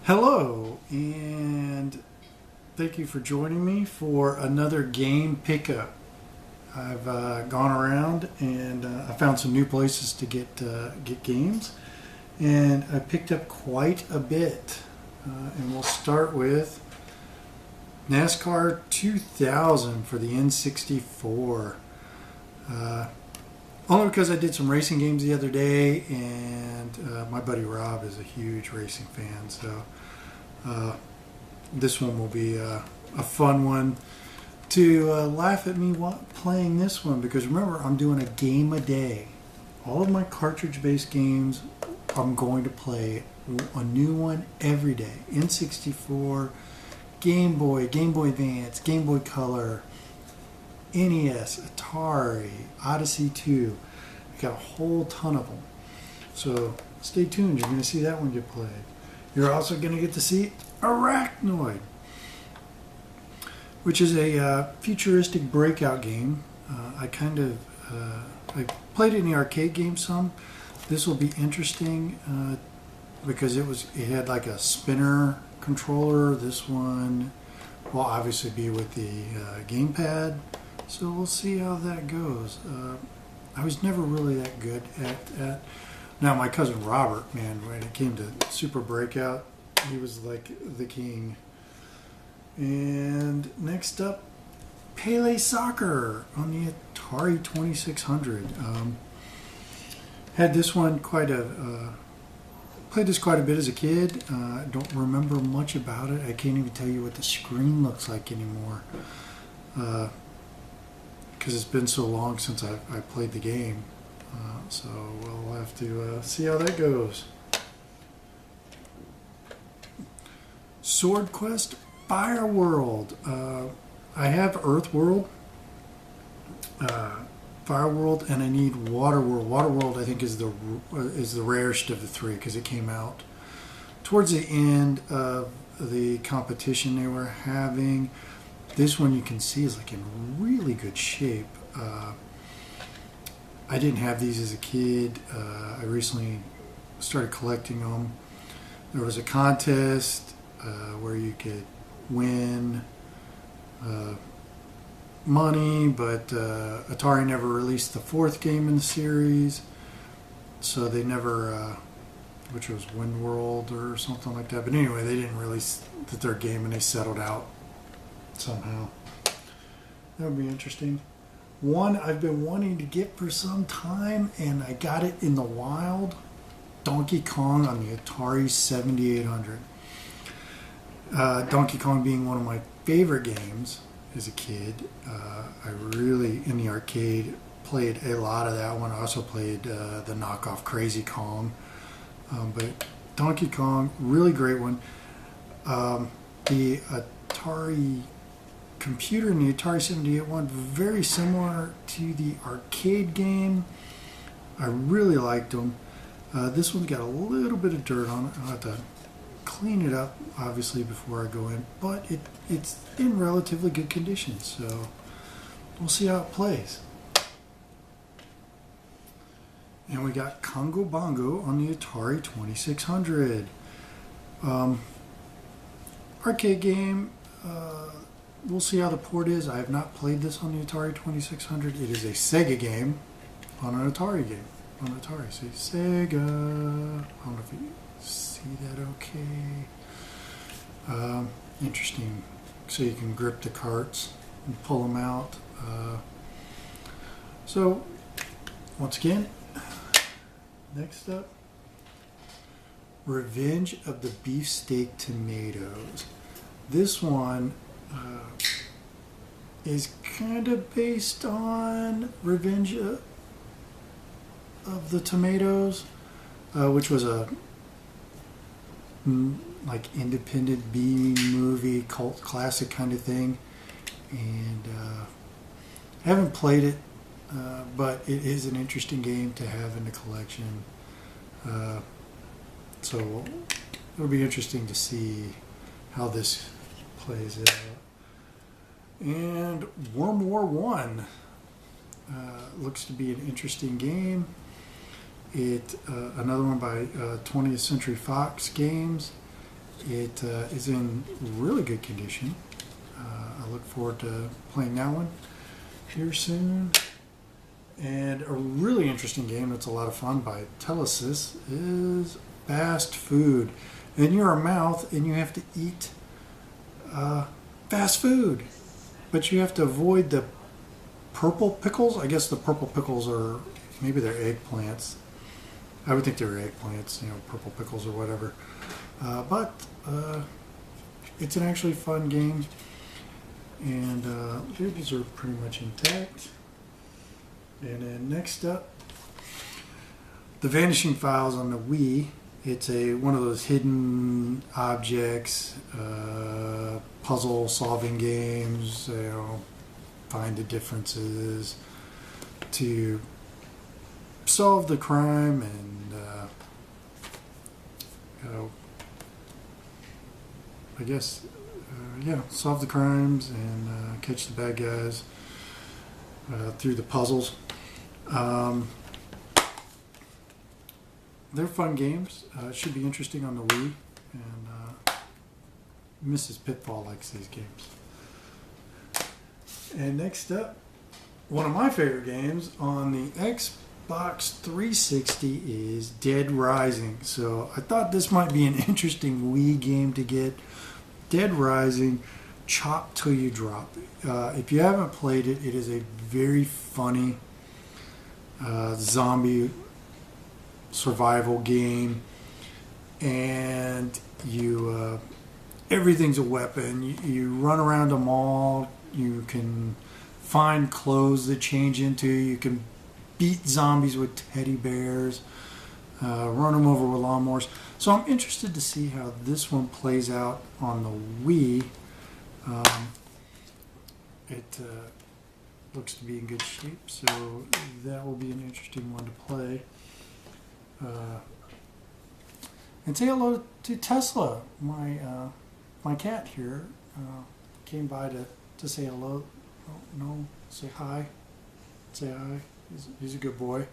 Hello, and thank you for joining me for another game pickup. I've gone around and I found some new places to get games, and I picked up quite a bit. And we'll start with NASCAR 2000 for the N64. Only because I did some racing games the other day, and my buddy Rob is a huge racing fan, so this one will be a fun one to laugh at me while playing this one, because remember, I'm doing a game a day. All of my cartridge-based games, I'm going to play a new one every day. N64, Game Boy Advance, Game Boy Color, NES, Atari, Odyssey 2. I got a whole ton of them. So stay tuned. You're going to see that one get played. You're also going to get to see Arachnoid, which is a futuristic breakout game. I played it in the arcade game some. This will be interesting because it had like a spinner controller. This one will obviously be with the gamepad. So we'll see how that goes. I was never really that good at. Now my cousin Robert, man, when it came to Super Breakout, he was like the king. And next up, Pele Soccer on the Atari 2600. Had this one played this quite a bit as a kid. I don't remember much about it. I can't even tell you what the screen looks like anymore. Because it's been so long since I played the game. So we'll have to see how that goes. Sword Quest Fire World. I have Earth World, Fire World, and I need Water World. Water World, I think, is the rarest of the three because it came out towards the end of the competition they were having. This one you can see is like in really good shape. I didn't have these as a kid. I recently started collecting them. There was a contest where you could win money, but Atari never released the fourth game in the series, so they never, which was Wind World or something like that. But anyway, they didn't release the third game and they settled out somehow. That would be interesting. One I've been wanting to get for some time, and I got it in the wild. Donkey Kong on the Atari 7800. Donkey Kong being one of my favorite games as a kid. I really, in the arcade, played a lot of that one. I also played the knockoff Crazy Kong. But Donkey Kong, really great one. The Atari computer in the Atari 78 one, very similar to the arcade game. I really liked them. This one's got a little bit of dirt on it. I'll have to clean it up, obviously, before I go in, but it's in relatively good condition, so we'll see how it plays. And we got Congo Bongo on the Atari 2600. Arcade game. We'll see how the port is. I have not played this on the Atari 2600. It is a Sega game on an Atari game. On Atari. See, Sega. I don't know if you see that okay. Interesting. So you can grip the carts and pull them out. So, once again, next up, Revenge of the Beefsteak Tomatoes. This one is kind of based on Revenge of the Tomatoes, which was a like independent B movie cult classic kind of thing, and I haven't played it, but it is an interesting game to have in the collection. So it'll be interesting to see how this plays out. And World War One looks to be an interesting game. Another one by 20th Century Fox Games. It is in really good condition. I look forward to playing that one here soon. And a really interesting game that's a lot of fun by Telesis is Fast Food. And you're a mouth and you have to eat fast food. But you have to avoid the purple pickles. I guess the purple pickles are, maybe they're eggplants. I would think they're eggplants, purple pickles or whatever. But it's an actually fun game. And these are pretty much intact. And then next up, The Vanishing Files on the Wii. It's one of those hidden objects, puzzle solving games. Find the differences to solve the crime and I guess solve the crimes and catch the bad guys through the puzzles. They're fun games. It should be interesting on the Wii, and Mrs. Pitfall likes these games. And next up, one of my favorite games on the Xbox 360 is Dead Rising. So I thought this might be an interesting Wii game to get. Dead Rising, Chop Till You Drop. If you haven't played it, it is a very funny zombie survival game, and you everything's a weapon. You run around a mall. You can find clothes to change into. You can beat zombies with teddy bears, run them over with lawnmowers. So I'm interested to see how this one plays out on the Wii. It looks to be in good shape, so that will be an interesting one to play. And say hello to Tesla. My cat here came by to say hello. Oh, no, say hi. Say hi. He's a good boy.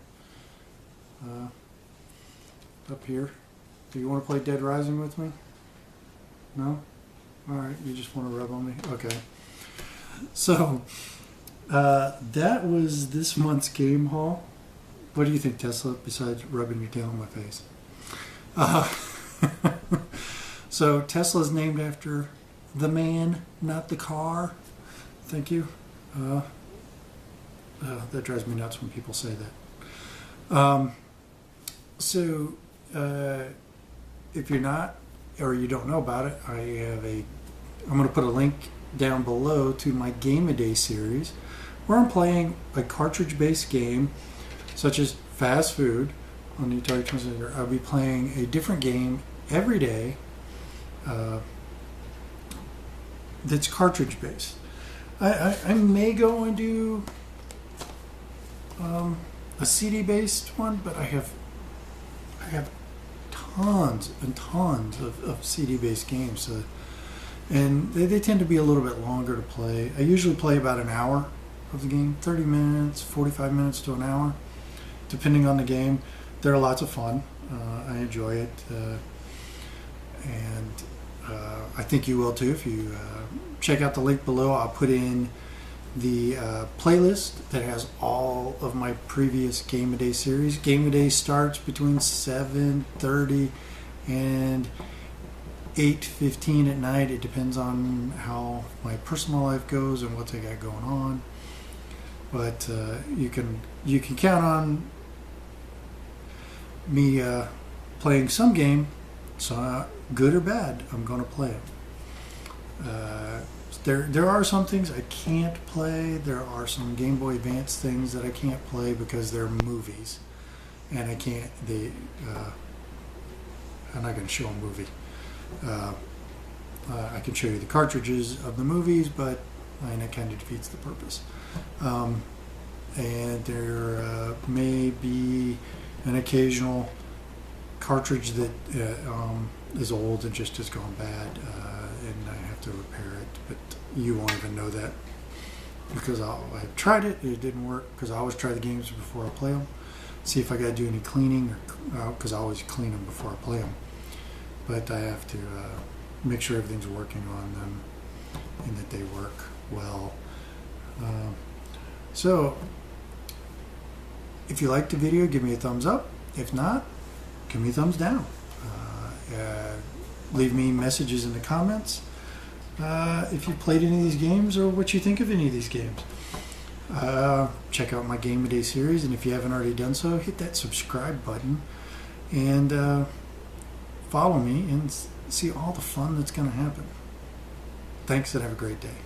Up here. Do you want to play Dead Rising with me? No? Alright, you just want to rub on me? Okay. So, that was this month's game haul. What do you think, Tesla, besides rubbing your tail on my face? So, Tesla's named after the man, not the car. Thank you. That drives me nuts when people say that. If you're not, or you don't know about it, I'm going to put a link down below to my Game a Day series, where I'm playing a cartridge-based game, such as Fast Food on the Atari 2600. I'll be playing a different game every day that's cartridge-based. I may go and do a CD-based one, but I have tons and tons of CD-based games, and they tend to be a little bit longer to play. I usually play about an hour of the game, 30 minutes, 45 minutes to an hour, depending on the game. They're lots of fun. I enjoy it, and I think you will too if you check out the link below. I'll put in the playlist that has all of my previous Game a Day series. Game a Day starts between 7:30 and 8:15 at night. It depends on how my personal life goes and what I got going on. But you can count on me playing some game, so good or bad, I'm going to play it. There are some things I can't play. There are some Game Boy Advance things that I can't play because they're movies, and I can't. I'm not going to show a movie. I can show you the cartridges of the movies, but it kind of defeats the purpose. And there may be an occasional cartridge that is old and just has gone bad, and I have to repair it, but you won't even know that because I've tried it. It didn't work because I always try the games before I play them, see if I got to do any cleaning, because I always clean them before I play them. but I have to make sure everything's working on them and that they work well. So if you liked the video, give me a thumbs up. If not, give me a thumbs down. Leave me messages in the comments if you played any of these games or what you think of any of these games. Check out my Game of Day series, and if you haven't already done so, hit that subscribe button and follow me and see all the fun that's going to happen. Thanks, and have a great day.